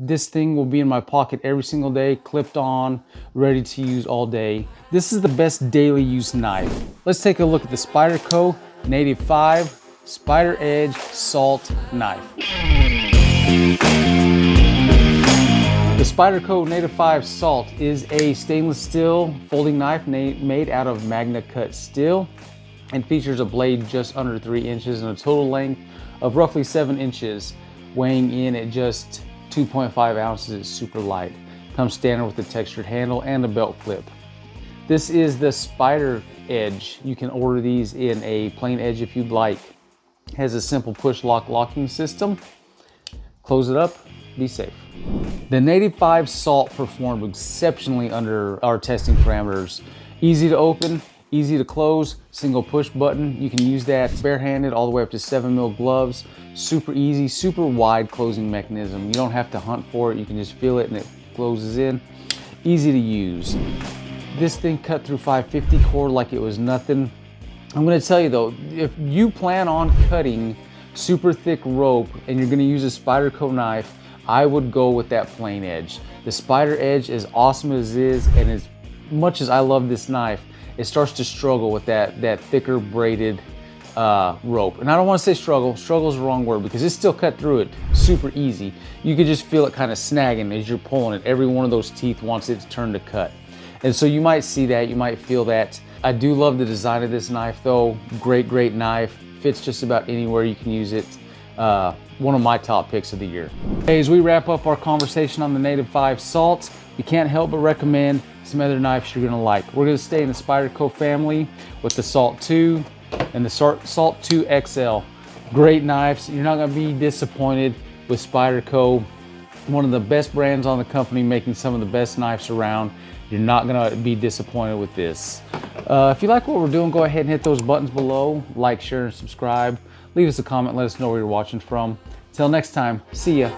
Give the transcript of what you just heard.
This thing will be in my pocket every single day, clipped on, ready to use all day. This is the best daily use knife. Let's take a look at the Spyderco Native 5 Spider Edge Salt Knife. The Spyderco Native 5 Salt is a stainless steel folding knife made out of magna cut steel and features a blade just under 3 inches and a total length of roughly 7 inches, weighing in at just 2.5 ounces. It's super light. Comes standard with the textured handle and a belt clip. This is the Spider Edge. You can order these in a plain edge if you'd like. Has a simple push lock locking system. Close it up, be safe. The Native 5 Salt performed exceptionally under our testing parameters. Easy to open, easy to close, single push button. You can use that barehanded all the way up to 7mm gloves. Super easy, super wide closing mechanism. You don't have to hunt for it. You can just feel it and it closes in. Easy to use. This thing cut through 550 cord like it was nothing. I'm gonna tell you though, if you plan on cutting super thick rope and you're gonna use a Spyderco knife, I would go with that plain edge. The Spider Edge, as awesome as it is, and as much as I love this knife, it starts to struggle with that thicker braided rope. And I don't want to say struggle is the wrong word, because it's still cut through it super easy. You could just feel it kind of snagging as you're pulling it. Every one of those teeth wants it to turn to cut. And so you might see that, you might feel that. I do love the design of this knife though. Great knife. Fits just about anywhere you can use it. One of my top picks of the year. Hey, as we wrap up our conversation on the Native 5 Salt, we can't help but recommend some other knives you're gonna like. We're gonna stay in the Spyderco family with the Salt 2 and the Salt 2 XL. Great knives. You're not gonna be disappointed with Spyderco. One of the best brands on the company, making some of the best knives around. You're not gonna be disappointed with this. If you like what we're doing, go ahead and hit those buttons below. Like, share, and subscribe. Leave us a comment, let us know where you're watching from. Till next time, see ya.